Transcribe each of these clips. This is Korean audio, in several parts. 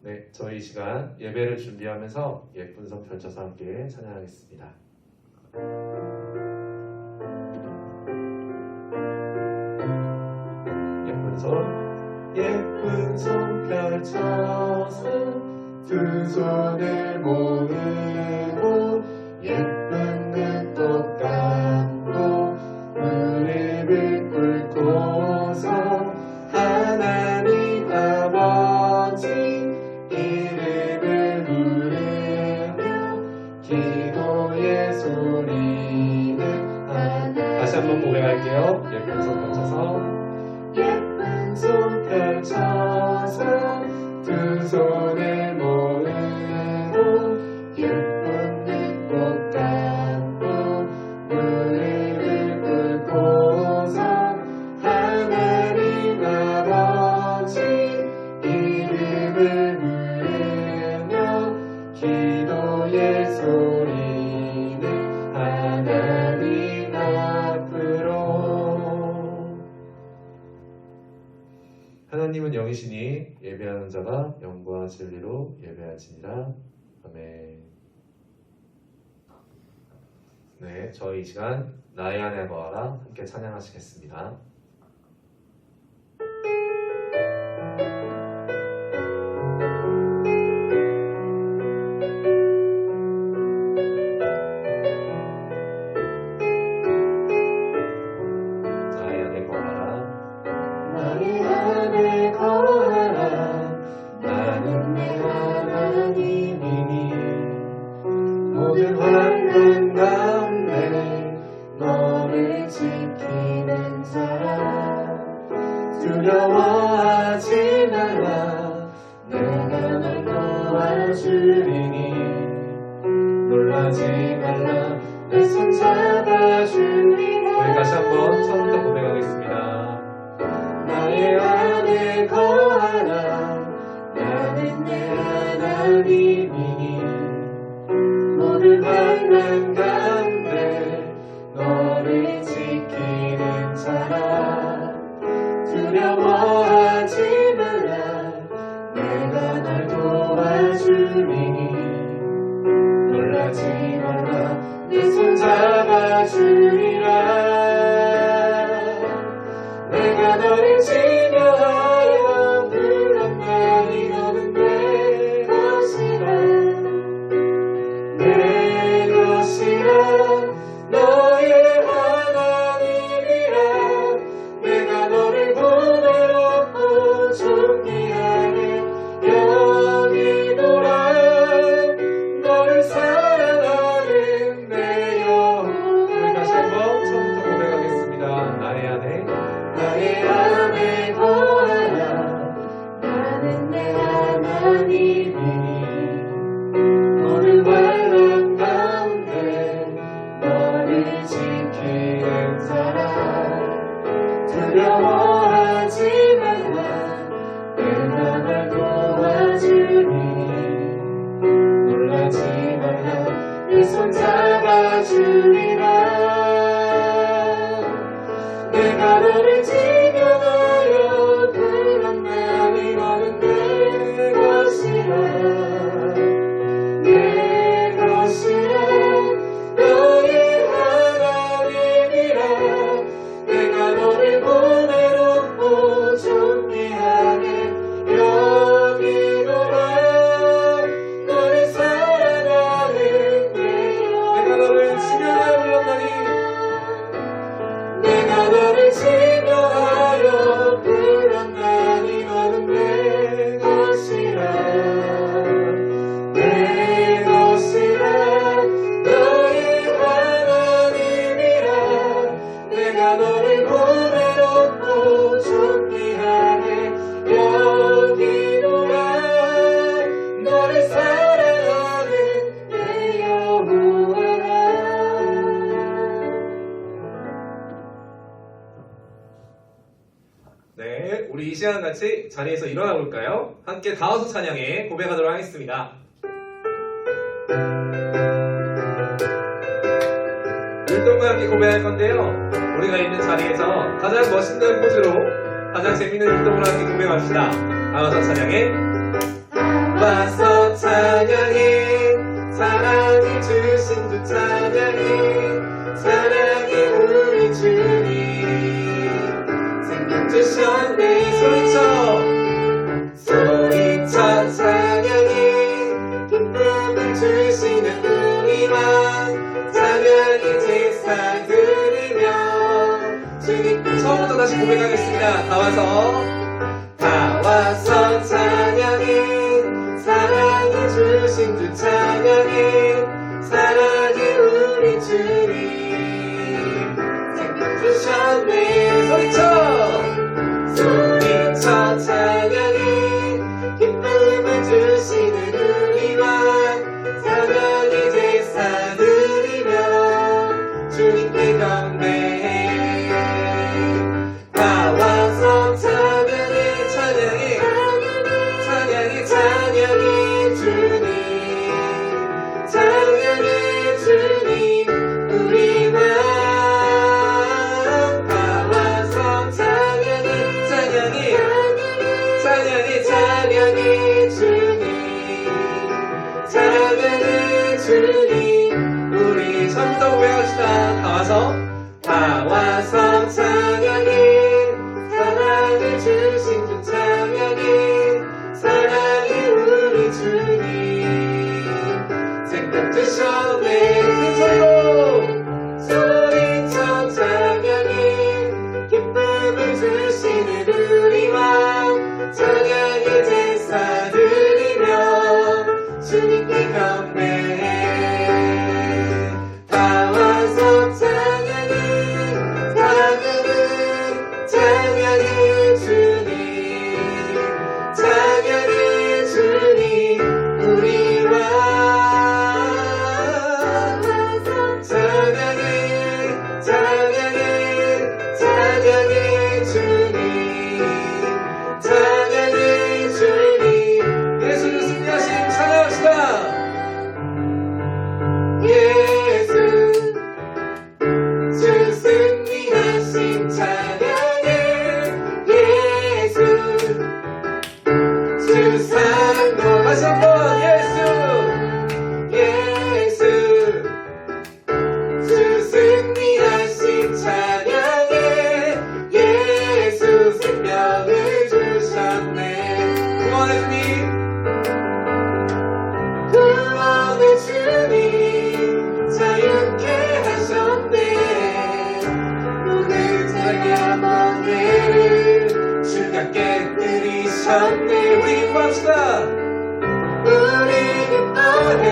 네, 저희 시간 예배를 준비하면서 예쁜 손 펼쳐서 함께 찬양하겠습니다. 예쁜 손 펼쳐서 두 손을 모으고 예쁜 눈독 감고 무릎을 꿇고서 하나님 아버지 이름을 부르며 기도의 소리를 하나. 다시 한번 고백할게요. 예쁜 손 펼쳐서 예쁜 손 펼쳐서 두 손을 모으고 예쁜 눈꼭 감고 무릎을 꿇고서 하나님 아버지 이름을 부르며 기도의 소리를 하나님 앞으로. 하나님은 영이시니 예배하는 자가 영과 진리로 예배할지니라. 아멘. 네, 저희 이 시간 나의 안에 거하라 함께 찬양하시겠습니다. 나의 안에 거하라. 나의 안에 거하라. 나는 내 하나님이니 모든 환난 가운데 너를 지키는 자라. 두려워하지 말라. 내가 널 도와주리니 놀라지 말라. 내 손 잡아주리라. 우리 다시 한번 처음부터 고백하겠습니다. 나의 안에 거하라. 나는 내 하나님이니 모든 환난 가운데 너를 지키는 자라. 두려워하지 말라. 내가 널 도와주리니 놀라지 말라. 내 손 잡아주리라. 내가 너를 지명하여 불렀나니 너는 내 것이라. 내 것이라. 너의 하나님이라. 내가 너를 보배롭고 존귀하게 여기노라. 너를 사랑하는 내 영혼. 우리 다시 한번 처음부터 고백하겠습니다. 나의 안에 거하라. 나는 내 하나님이니 모든 환난 가운데 너를 지키는 자라. 두려워하지 말라. 내가 널 도와주리니 놀라지 말라. 내 손 잡아주리라. 내가 너를 지명하여 불렀나니 너는 내 것이라. 내 것이라. 너의 하나님이라. 내가 너를 보배롭고 존귀하게 여기노라. 너를 사랑하는 내 영혼. 내가 너를 지명하여 불렀나니 내가 너를 지명하여 불렀나니 너는 내 것이라. 내 것이라. 너의 하나님이라. 내가 너를 보배롭고 존귀하게 여기노라. 너를 사랑하는 내 여호와라. 네, 우리 이 시간 같이 자리에서 일어나 볼까요? 함께 다워서 찬양에 고백하도록 하겠습니다. 율동과 함께 고백할 건데요. 우리가 있는 자리에서 가장 멋있는 포즈로 가장 재밌는 율동을 함께 고백합시다. 다워서 찬양에 와서 찬양해 사랑을 주신 주 찬양해 사랑해 우리 주님 생명 주셨네 소리쳐 찬양해 기쁨을 주시는 우리 왕 찬양의 제사 드리며 주님 처음부터 다시 고백하겠습니다. 다 와서 찬양해 사랑해 주신 주 찬양해 사랑해 우리 주님 생명 주셨네 소리쳐 찬양해 기쁨을 주시는 우리 왕 찬양의 제사 드리며 주님께 경배해 다 와서 찬양해 찬양해 주님 찬양해 주님 우리 왕 다 와서 찬양해 주님 찬양해 주님 우리 처음부터 고백합시다. 다 와서 찬양해 사랑을 주신 주 찬양해 사랑해 우리 주님 생명 주셨네 소리쳐 찬양해 기쁨을 주시는 우리 왕 찬양의 제사 드리며 주님께 경배해 다 와서 찬양해 주님 찬양해 주님 우리 왕 찬양해 주님 찬양해 주님 예수를 승리하신 찬양합시다. 예수 주 승리하신 찬양해 예수 주 사랑도 다시 한번 예수 주 승리하신 찬양해 예수 생명을 주셨네 구원의 주님 자유케 하셨네 오늘 자기와 멍에를 주가 깨뜨리셨네 우리 기뻐합시다. 우리 기뻐해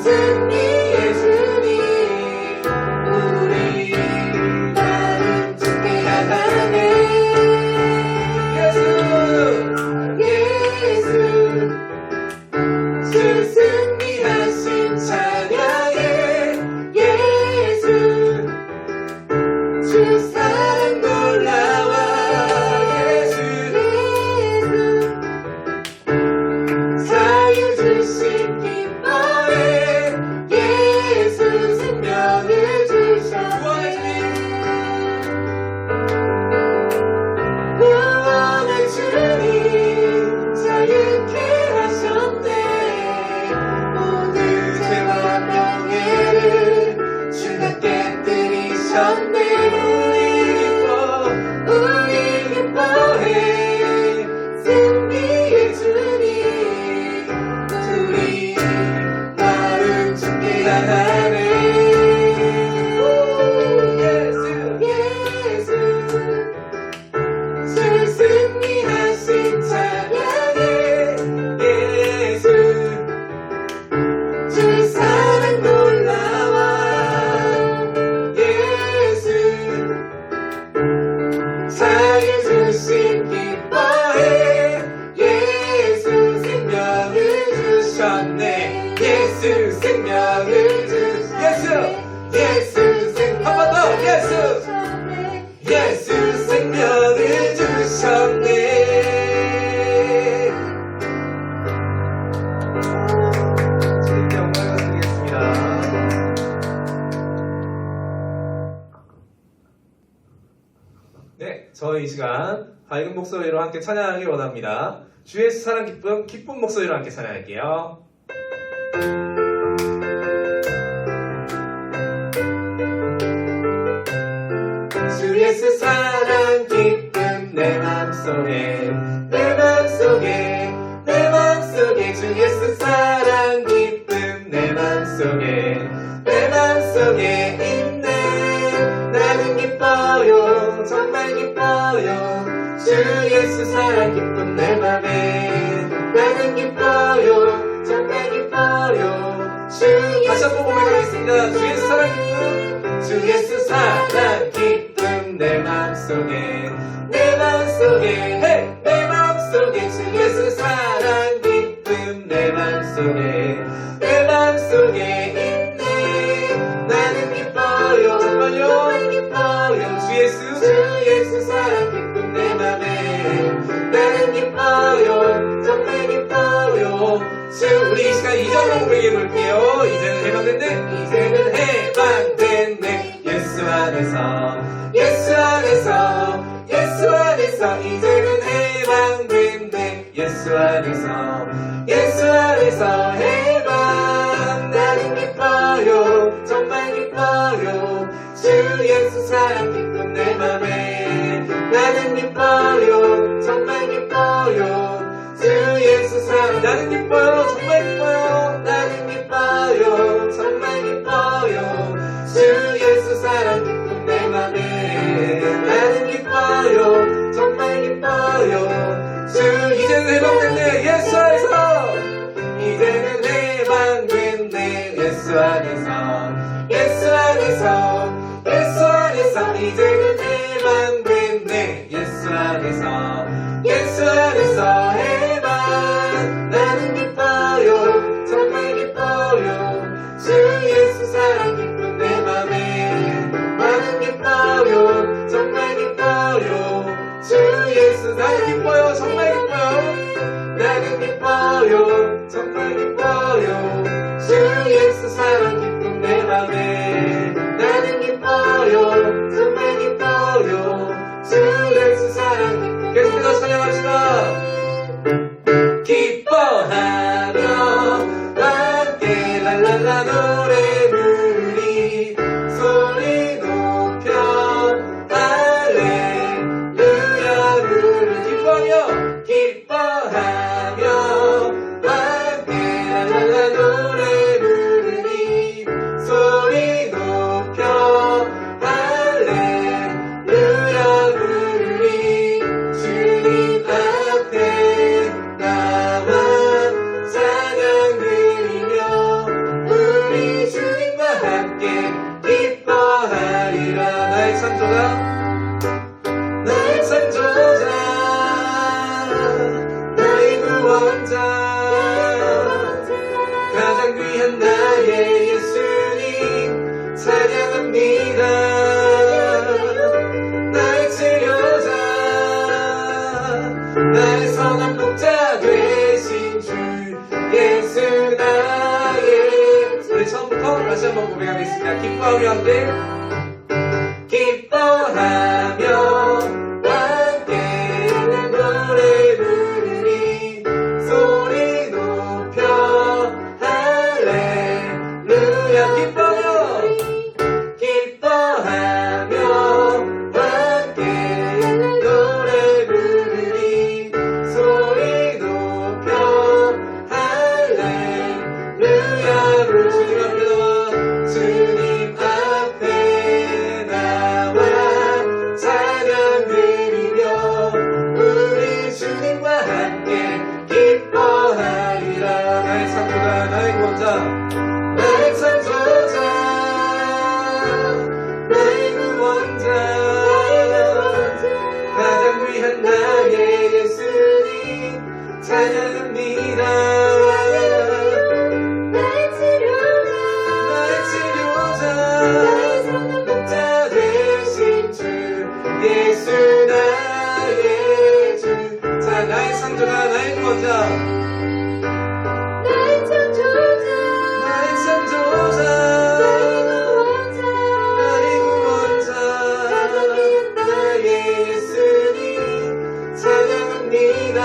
승리의 주님 우리 마음 주께 하네 예수 주 승리하신 찬양해 예수 주 사랑 놀라워 자유 주신 기뻐해 예수 생명을 주셨네 구원의 주님 자유케 하셨네 오늘 죄와 명예를 주가 깨뜨리셨네 우리 기뻐해 승리의 주님 우리 마음 주께 하네 예수 주 승리하신 찬양해 예수 주 사랑 놀라워 예수 자유 주신 기뻐해 예수 생명을 주셨네 예수 생명을 주셨네 예수 생 한 번 더 예수 생명을 주셨네 주님께 영광을 드리겠습니다. 네, 저희 이 시간 밝은 목소리로 함께 찬양하길 원합니다. 주 예수 사랑 기쁜 목소리로 함께 찬양할게요. 주 예수 사랑 기쁨 내 맘속에 내 맘속에 내 맘속에 주 예수 사랑 기쁨 내 맘속에 내 맘속에 있네. 나는 기뻐요 정말 기뻐요 주 예수 사랑 기쁨 내 맘에. 나는 기뻐요 정말 기뻐요 주 예수. 다시 한번 고백하겠습니다. 주 예수 사랑 기쁨 주 예수 사랑 기쁨 내 맘속에 내 맘속에 hey! 내 맘속에 주 예수 사랑 기쁨 내 맘속에 내 맘속에 있네. 나는 기뻐요 정말 기뻐요 주 예수 사랑 기쁨 내 맘에. 나는 기뻐요 정말 기뻐요 주. 우리 이 시간 2절로 고백해볼게요. 이제는 해방됐네 이제는 해방됐네 예수 안에서 예수 안에서 예수 안에서 이제는 해방됐네 예수 안에서 예수 안에서 해방. 나는 기뻐요 정말 기뻐요 주 예수 사랑 기쁨 내 맘에. 나는 기뻐요 정말 기뻐요 주 예수 사랑. 나는 기뻐요 정말 기뻐요 나는 기뻐요 정말 기뻐요 주 예수 사랑 기쁨 내 맘에. 나는 기뻐요 정말 기뻐요 주. 이제는 해방됐네 예수 안에서 이제는 해방됐네 예수 안에서 예수 안에서 예수 안에서 이제는 해방됐네 예수 안에서 예수 안에서 해방. 나는 기뻐요 정말 기뻐요 주 예수 사랑 기쁨 내 맘에. 나는 기뻐요 정말 기뻐요 주 예수. 나는 기뻐요 정말 기뻐요 나는 기뻐요 정말 기뻐요 주 예수 사랑 기쁨 내 맘에. 나는 기뻐요 정말 기뻐요 주 예수 사랑 기쁨. 계속해서 찬양합시다. 기뻐하며 함께 랄랄라 노래 부르리 소리 높여 할렐루야 부르리. 기뻐하며 함께 랄랄라 노래 부르리 소리 높여 할렐루야 부르리. 주님 앞에 나와 찬양 드리며 우리 주님과 함께 기뻐하리라. 나의 창조자 나의 창조자 나의 구원자 가장 귀한 나의 예수님 찬양합니다. 나의 치료자 나의 선한 복자 되신 주 예수 나의. 우리 처음부터 다시 한번 고백하겠습니다. 기뻐하며 함께 기뻐하며 함께 노래 부르리 소리 높여 할렐루야. 기뻐하며 함께 노래 부르리 소리 높여 할렐루야. 주님 앞에 나와 찬양 드리며 우리 주님과 함께 기뻐하리라. 나의 창조자 나의 구원자 나의 창조자 나의 구원자 가장 귀한 나의 예수님 찬양합니다. 나의 치료자 나의 선한 복자 되신 주 예수 나의 주. 자, 나의 창조자 나의 구원자 나의 창조자 나의 구원자 나의 예수님 찬양합니다.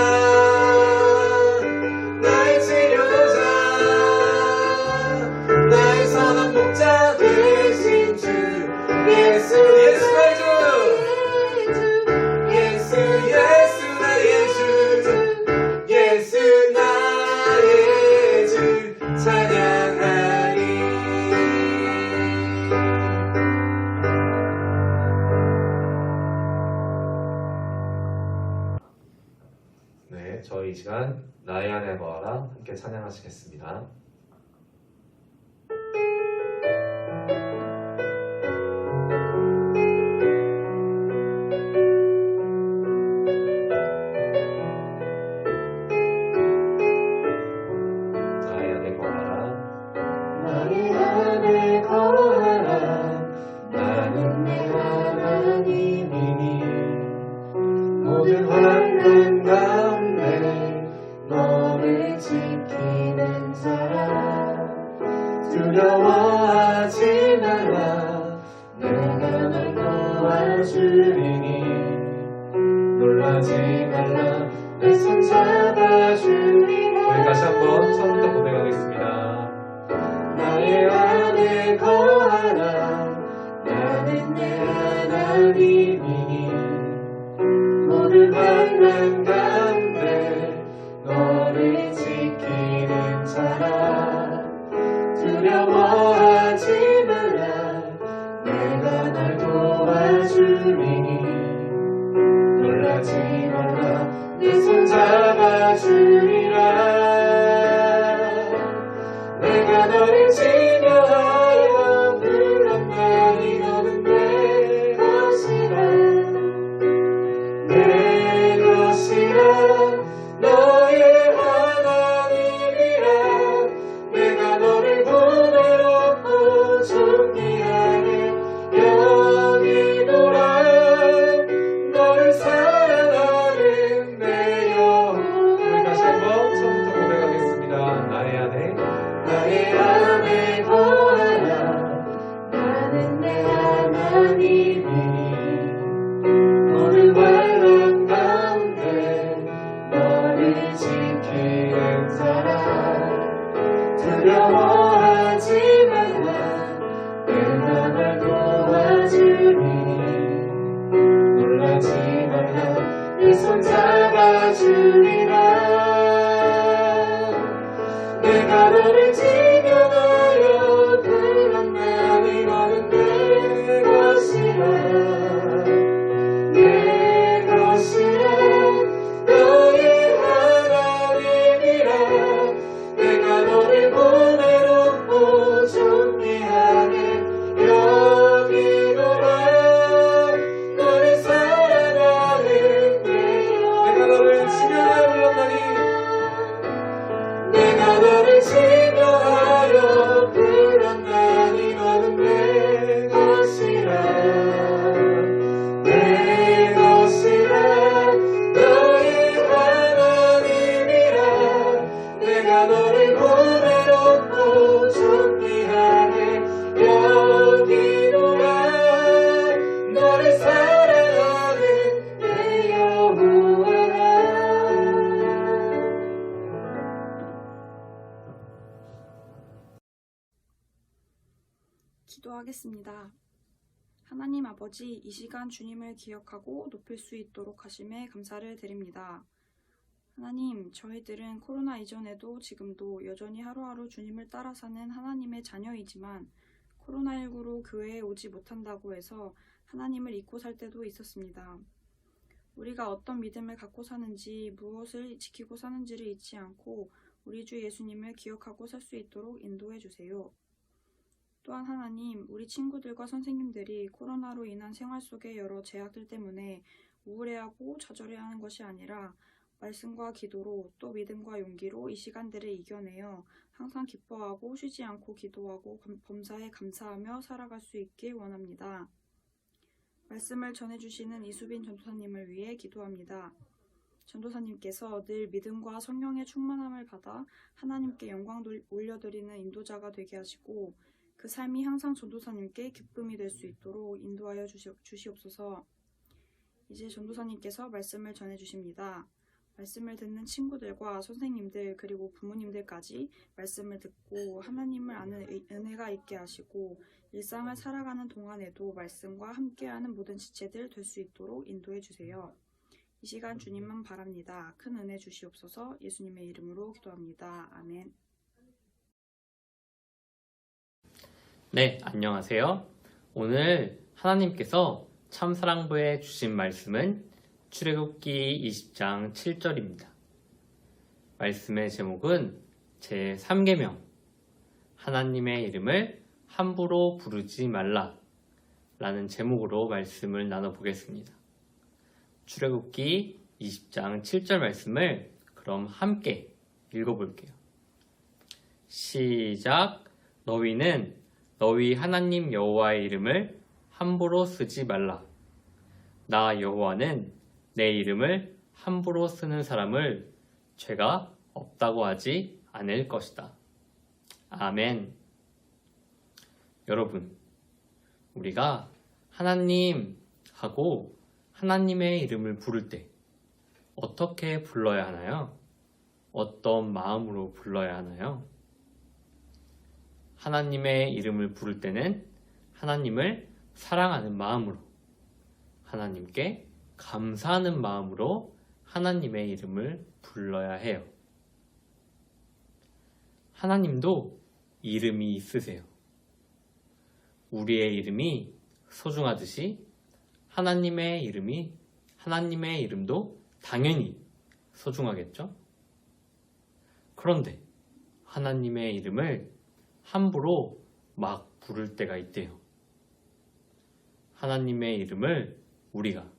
시간 나의 안에 거하라 함께 찬양하시겠습니다. 나의 안에 거하라 나의 안에 거하라. 나는 내 하나님이니 모든 환난 가운데 너를 지키는 자라. 두려워하지 말라. 내가 널 도와주리니 놀라지 말라. 내 손 잡아주리라. 우리 다시 한번 처음부터 고백하겠습니다. 나의 안에 거하라. 나는 내 하나님이니 모든 환난 가운데 너를 지키는 자라. 두려워하지 말라. 내가 널 도와주리니 놀라지 말라. 내 손 잡아주리라. 내가 너를 지명하여 불렀나니 너는 내 것이라. 내 것이라. 너의 하나님이라. 내가 너를 보배롭고 존귀하게 여기노라. 너를 사랑하는 내 영혼. 우리 다시 한번 처음부터 고백하겠습니다. 나의 안에 나의 안에 거하라. 나는 내 하나님이니 모든 환난 가운데 너를 지키는 자라. 두려워하지 말라. 내가 널 도와주리니 놀라지 말라. 내 손 잡아주리라. 내가 너를 지명하여 불렀나니 너는 내 것이라. 내 것이라. 너의 하나님이라. 내가 너를 보배롭고 존귀하게 여기노라. 너를 사랑하는 내 영혼. 내가 너를 지명하여 불렀나니 내가 너를 지명하여 불렀나니 너는 내 것이라. 내 것이라. 너의 하나님이라. 내가 너를 보배롭고 존귀하게 여기노라. 너를 사랑하는 내 여호와라. 기도하겠습니다. 하나님 아버지, 이 시간 주님을 기억하고 높일 수 있도록 하심에 감사를 드립니다. 하나님, 저희들은 코로나 이전에도 지금도 여전히 하루하루 주님을 따라 사는 하나님의 자녀이지만 코로나19로 교회에 오지 못한다고 해서 하나님을 잊고 살 때도 있었습니다. 우리가 어떤 믿음을 갖고 사는지, 무엇을 지키고 사는지를 잊지 않고 우리 주 예수님을 기억하고 살 수 있도록 인도해 주세요. 또한 하나님, 우리 친구들과 선생님들이 코로나로 인한 생활 속의 여러 제약들 때문에 우울해하고 좌절해하는 것이 아니라 말씀과 기도로 또 믿음과 용기로 이 시간들을 이겨내어 항상 기뻐하고 쉬지 않고 기도하고 범사에 감사하며 살아갈 수 있길 원합니다. 말씀을 전해주시는 이수빈 전도사님을 위해 기도합니다. 전도사님께서 늘 믿음과 성령의 충만함을 받아 하나님께 영광 올려드리는 인도자가 되게 하시고 그 삶이 항상 전도사님께 기쁨이 될 수 있도록 인도하여 주시옵소서. 이제 전도사님께서 말씀을 전해주십니다. 말씀을 듣는 친구들과 선생님들 그리고 부모님들까지 말씀을 듣고 하나님을 아는 은혜가 있게 하시고 일상을 살아가는 동안에도 말씀과 함께하는 모든 지체들 될 수 있도록 인도해 주세요. 이 시간 주님만 바랍니다. 큰 은혜 주시옵소서. 예수님의 이름으로 기도합니다. 아멘. 네, 안녕하세요. 오늘 하나님께서 참사랑부에 주신 말씀은 출애굽기 20장 7절입니다. 말씀의 제목은 제3계명, 하나님의 이름을 함부로 부르지 말라 라는 제목으로 말씀을 나눠보겠습니다. 출애굽기 20장 7절 말씀을 그럼 함께 읽어볼게요. 시작. 너희는 너희 하나님 여호와의 이름을 함부로 쓰지 말라. 나 여호와는 내 이름을 함부로 쓰는 사람을 죄가 없다고 하지 않을 것이다. 아멘. 여러분, 우리가 하나님 하고 하나님의 이름을 부를 때 어떻게 불러야 하나요? 어떤 마음으로 불러야 하나요? 하나님의 이름을 부를 때는 하나님을 사랑하는 마음으로, 하나님께 감사하는 마음으로 하나님의 이름을 불러야 해요. 하나님도 이름이 있으세요. 우리의 이름이 소중하듯이 하나님의 이름도 당연히 소중하겠죠? 그런데 하나님의 이름을 함부로 막 부를 때가 있대요. 하나님의 이름을 우리가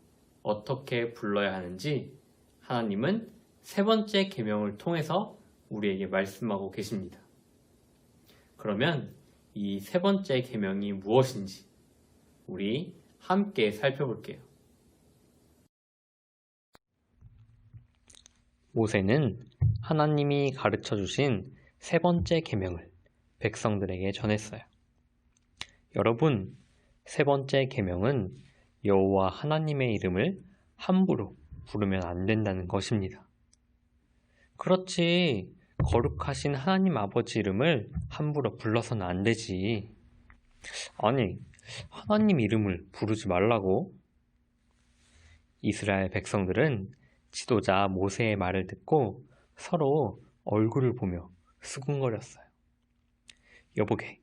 어떻게 불러야 하는지 하나님은 세 번째 계명을 통해서 우리에게 말씀하고 계십니다. 그러면 이 세 번째 계명이 무엇인지 우리 함께 살펴볼게요. 모세는 하나님이 가르쳐 주신 세 번째 계명을 백성들에게 전했어요. 여러분, 세 번째 계명은 여호와 하나님의 이름을 함부로 부르면 안 된다는 것입니다. 그렇지, 거룩하신 하나님 아버지 이름을 함부로 불러서는 안 되지. 아니, 하나님 이름을 부르지 말라고? 이스라엘 백성들은 지도자 모세의 말을 듣고 서로 얼굴을 보며 수군거렸어요. 여보게,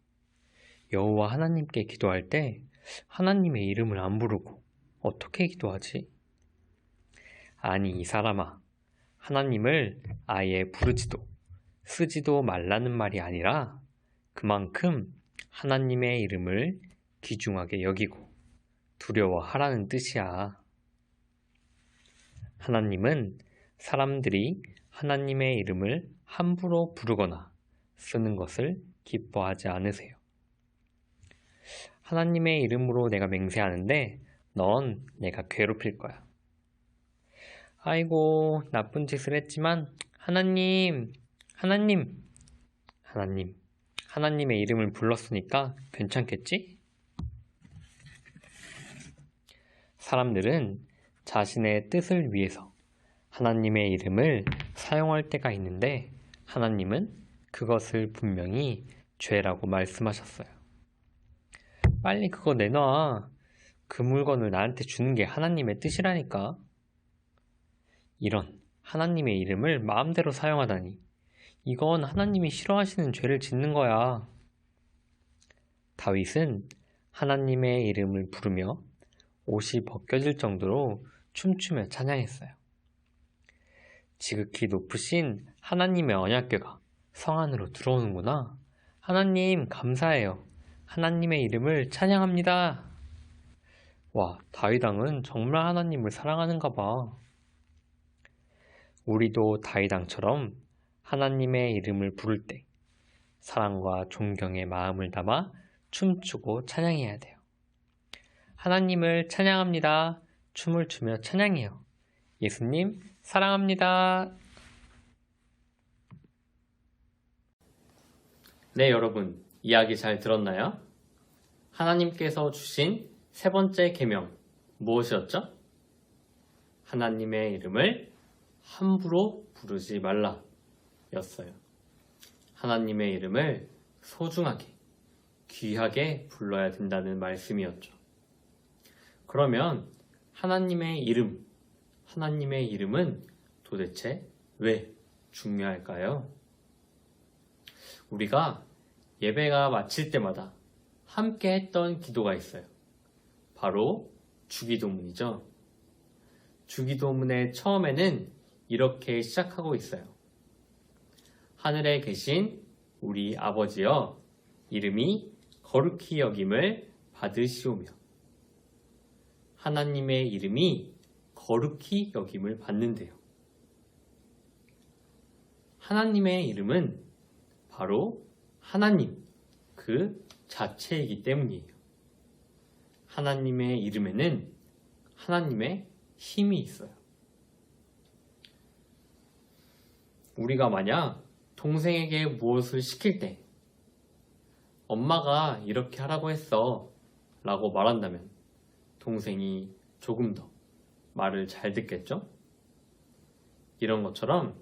여호와 하나님께 기도할 때 하나님의 이름을 안 부르고 어떻게 기도하지? 아니, 이 사람아, 하나님을 아예 부르지도 쓰지도 말라는 말이 아니라 그만큼 하나님의 이름을 귀중하게 여기고 두려워하라는 뜻이야. 하나님은 사람들이 하나님의 이름을 함부로 부르거나 쓰는 것을 기뻐하지 않으세요. 하나님의 이름으로 내가 맹세하는데 넌 내가 괴롭힐 거야. 아이고, 나쁜 짓을 했지만 하나님의 이름을 불렀으니까 괜찮겠지? 사람들은 자신의 뜻을 위해서 하나님의 이름을 사용할 때가 있는데 하나님은 그것을 분명히 죄라고 말씀하셨어요. 빨리 그거 내놔. 그 물건을 나한테 주는 게 하나님의 뜻이라니까. 이런 하나님의 이름을 마음대로 사용하다니, 이건 하나님이 싫어하시는 죄를 짓는 거야. 다윗은 하나님의 이름을 부르며 옷이 벗겨질 정도로 춤추며 찬양했어요. 지극히 높으신 하나님의 언약궤가 성 안으로 들어오는구나. 하나님 감사해요. 하나님의 이름을 찬양합니다. 와, 다윗 왕은 정말 하나님을 사랑하는가 봐. 우리도 다윗 왕처럼 하나님의 이름을 부를 때 사랑과 존경의 마음을 담아 춤추고 찬양해야 돼요. 하나님을 찬양합니다. 춤을 추며 찬양해요. 예수님 사랑합니다. 네, 여러분, 이야기 잘 들었나요? 하나님께서 주신 세 번째 계명 무엇이었죠? 하나님의 이름을 함부로 부르지 말라 였어요. 하나님의 이름을 소중하게, 귀하게 불러야 된다는 말씀이었죠. 그러면 하나님의 이름은 도대체 왜 중요할까요? 우리가 예배가 마칠 때마다 함께 했던 기도가 있어요. 바로 주기도문이죠. 주기도문의 처음에는 이렇게 시작하고 있어요. 하늘에 계신 우리 아버지여, 이름이 거룩히 여김을 받으시오며. 하나님의 이름이 거룩히 여김을 받는데요. 하나님의 이름은 바로 하나님 그 자체이기 때문이에요. 하나님의 이름에는 하나님의 힘이 있어요. 우리가 만약 동생에게 무엇을 시킬 때 엄마가 이렇게 하라고 했어 라고 말한다면 동생이 조금 더 말을 잘 듣겠죠? 이런 것처럼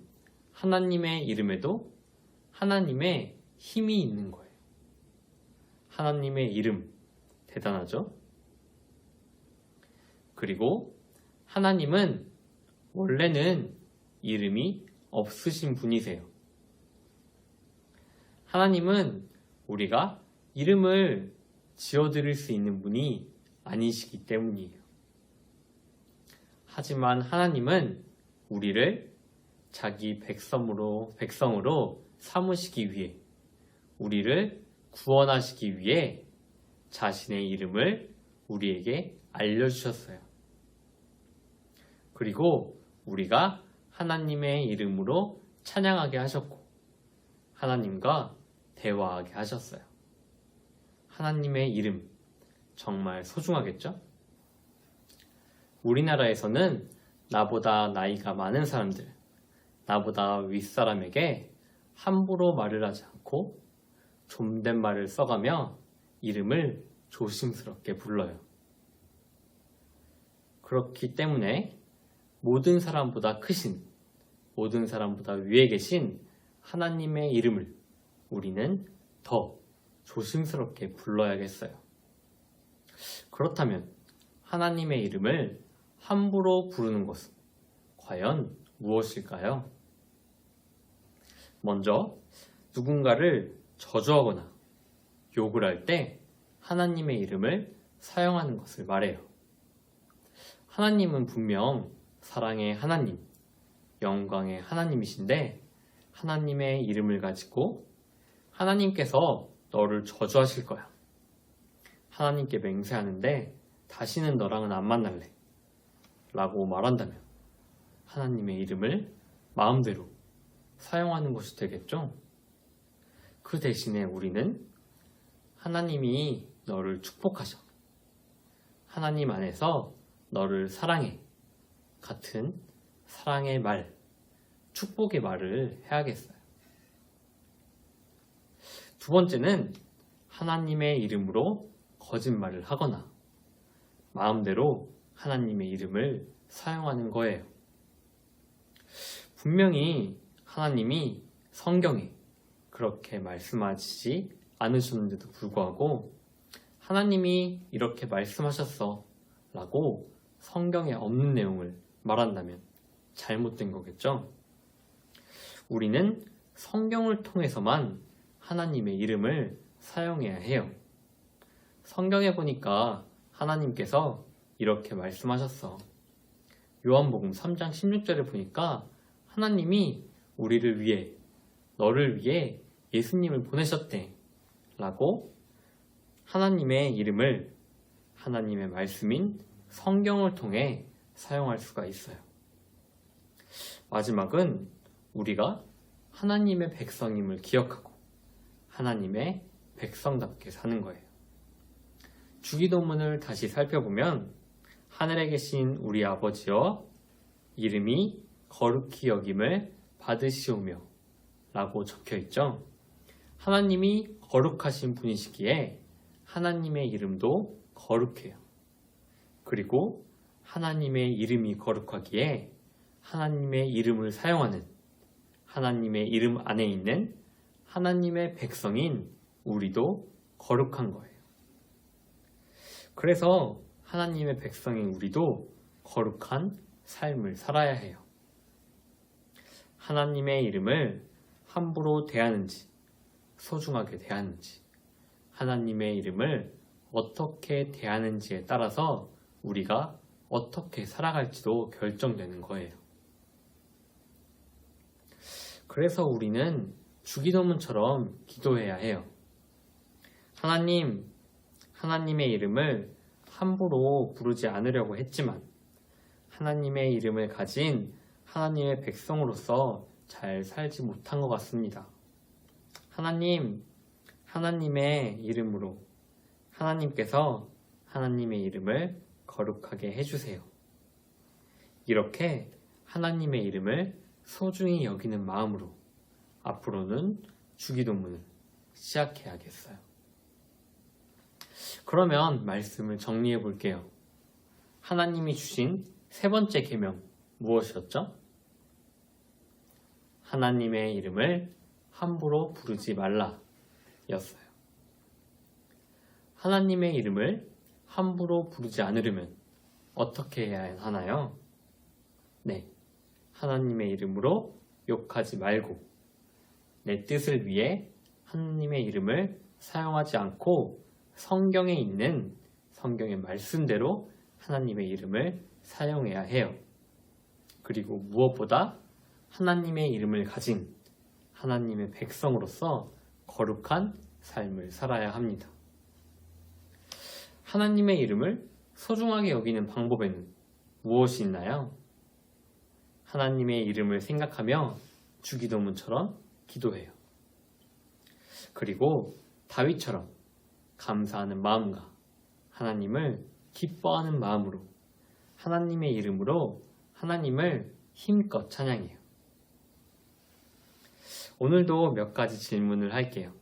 하나님의 이름에도 하나님의 힘이 있는 거예요. 하나님의 이름 대단하죠? 그리고 하나님은 원래는 이름이 없으신 분이세요. 하나님은 우리가 이름을 지어드릴 수 있는 분이 아니시기 때문이에요. 하지만 하나님은 우리를 자기 백성으로 삼으시기 위해, 우리를 구원하시기 위해 자신의 이름을 우리에게 알려주셨어요. 그리고 우리가 하나님의 이름으로 찬양하게 하셨고 하나님과 대화하게 하셨어요. 하나님의 이름 정말 소중하겠죠? 우리나라에서는 나보다 나이가 많은 사람들, 나보다 윗사람에게 함부로 말을 하지 않고 존댓말을 써가며 이름을 조심스럽게 불러요. 그렇기 때문에 모든 사람보다 크신, 모든 사람보다 위에 계신 하나님의 이름을 우리는 더 조심스럽게 불러야겠어요. 그렇다면 하나님의 이름을 함부로 부르는 것은 과연 무엇일까요? 먼저 누군가를 저주하거나 욕을 할 때 하나님의 이름을 사용하는 것을 말해요. 하나님은 분명 사랑의 하나님, 영광의 하나님이신데 하나님의 이름을 가지고 하나님께서 너를 저주하실 거야. 하나님께 맹세하는데 다시는 너랑은 안 만날래. 라고 말한다면 하나님의 이름을 마음대로 사용하는 것이 되겠죠? 그 대신에 우리는 하나님이 너를 축복하셔. 하나님 안에서 너를 사랑해. 같은 사랑의 말, 축복의 말을 해야겠어요. 두 번째는 하나님의 이름으로 거짓말을 하거나 마음대로 하나님의 이름을 사용하는 거예요. 분명히 하나님이 성경에 그렇게 말씀하시지 않으셨는데도 불구하고 하나님이 이렇게 말씀하셨어 라고 성경에 없는 내용을 말한다면 잘못된 거겠죠? 우리는 성경을 통해서만 하나님의 이름을 사용해야 해요. 성경에 보니까 하나님께서 이렇게 말씀하셨어. 요한복음 3장 16절에 보니까 하나님이 우리를 위해, 너를 위해 예수님을 보내셨대 라고 하나님의 이름을 하나님의 말씀인 성경을 통해 사용할 수가 있어요. 마지막은 우리가 하나님의 백성임을 기억하고 하나님의 백성답게 사는 거예요. 주기도문을 다시 살펴보면 하늘에 계신 우리 아버지여 이름이 거룩히 여김을 받으시오며 라고 적혀 있죠. 하나님이 거룩하신 분이시기에 하나님의 이름도 거룩해요. 그리고 하나님의 이름이 거룩하기에 하나님의 이름을 사용하는 하나님의 이름 안에 있는 하나님의 백성인 우리도 거룩한 거예요. 그래서 하나님의 백성인 우리도 거룩한 삶을 살아야 해요. 하나님의 이름을 함부로 대하는지 소중하게 대하는지 하나님의 이름을 어떻게 대하는지에 따라서 우리가 어떻게 살아갈지도 결정되는 거예요. 그래서 우리는 주기도문처럼 기도해야 해요. 하나님, 하나님의 이름을 함부로 부르지 않으려고 했지만 하나님의 이름을 가진 하나님의 백성으로서 잘 살지 못한 것 같습니다. 하나님, 하나님의 이름으로 하나님께서 하나님의 이름을 거룩하게 해주세요. 이렇게 하나님의 이름을 소중히 여기는 마음으로 앞으로는 주기도문을 시작해야겠어요. 그러면 말씀을 정리해 볼게요. 하나님이 주신 세 번째 계명 무엇이었죠? 하나님의 이름을 함부로 부르지 말라 였어요. 하나님의 이름을 함부로 부르지 않으려면 어떻게 해야 하나요? 네, 하나님의 이름으로 욕하지 말고 내 뜻을 위해 하나님의 이름을 사용하지 않고 성경에 있는 성경의 말씀대로 하나님의 이름을 사용해야 해요. 그리고 무엇보다 하나님의 이름을 가진 하나님의 백성으로서 거룩한 삶을 살아야 합니다. 하나님의 이름을 소중하게 여기는 방법에는 무엇이 있나요? 하나님의 이름을 생각하며 주기도문처럼 기도해요. 그리고 다윗처럼 감사하는 마음과 하나님을 기뻐하는 마음으로 하나님의 이름으로 하나님을 힘껏 찬양해요. 오늘도 몇 가지 질문을 할게요.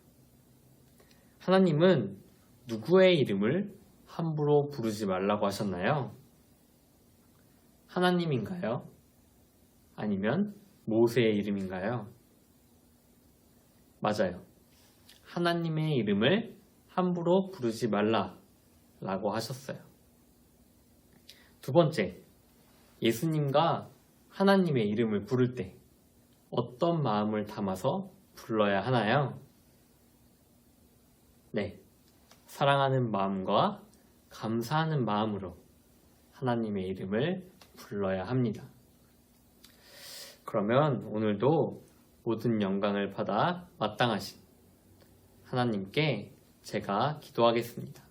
하나님은 누구의 이름을 함부로 부르지 말라고 하셨나요? 하나님인가요? 아니면 모세의 이름인가요? 맞아요. 하나님의 이름을 함부로 부르지 말라라고 하셨어요. 두 번째, 예수님과 하나님의 이름을 부를 때 어떤 마음을 담아서 불러야 하나요? 네, 사랑하는 마음과 감사하는 마음으로 하나님의 이름을 불러야 합니다. 그러면 오늘도 모든 영광을 받아 마땅하신 하나님께 제가 기도하겠습니다.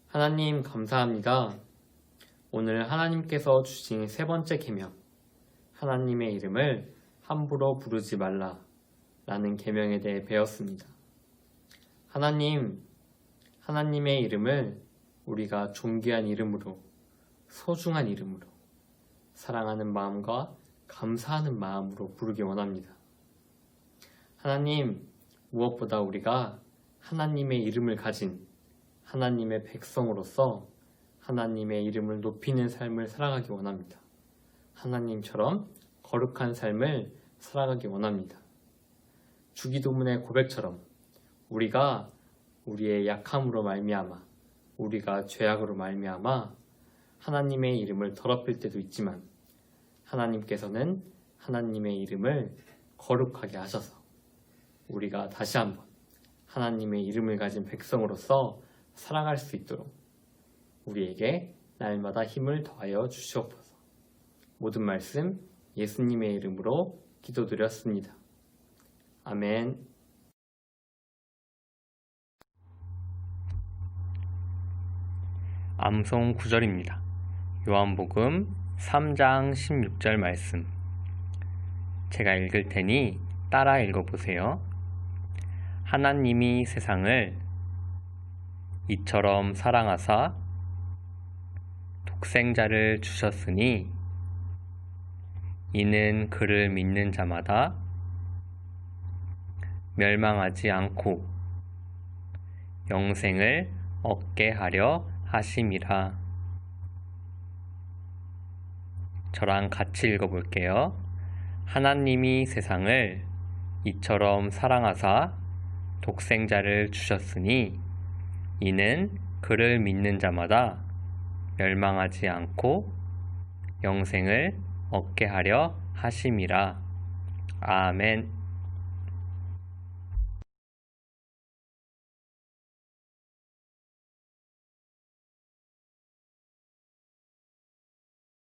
하나님 감사합니다. 오늘 하나님께서 주신 세 번째 계명, 하나님의 이름을 함부로 부르지 말라 라는 계명에 대해 배웠습니다. 하나님, 하나님의 이름을 우리가 존귀한 이름으로, 소중한 이름으로, 사랑하는 마음과 감사하는 마음으로 부르기 원합니다. 하나님, 무엇보다 우리가 하나님의 이름을 가진 하나님의 백성으로서 하나님의 이름을 높이는 삶을 살아가기 원합니다. 하나님처럼 거룩한 삶을 살아가기 원합니다. 주기도문의 고백처럼 우리가 우리의 약함으로 말미암아, 우리가 죄악으로 말미암아 하나님의 이름을 더럽힐 때도 있지만 하나님께서는 하나님의 이름을 거룩하게 하셔서 우리가 다시 한번 하나님의 이름을 가진 백성으로서 살아갈 수 있도록 우리에게 날마다 힘을 더하여 주시옵소서. 모든 말씀 예수님의 이름으로 기도드렸습니다. 아멘. 암송 구절입니다. 요한복음 3장 16절 말씀. 제가 읽을 테니 따라 읽어보세요. 하나님이 세상을 이처럼 사랑하사 독생자를 주셨으니 이는 그를 믿는 자마다 멸망하지 않고 영생을 얻게 하려 하심이라. 저랑 같이 읽어볼게요. 하나님이 세상을 이처럼 사랑하사 독생자를 주셨으니 이는 그를 믿는 자마다 멸망하지 않고 영생을 얻게 하려 하심이라. 아멘.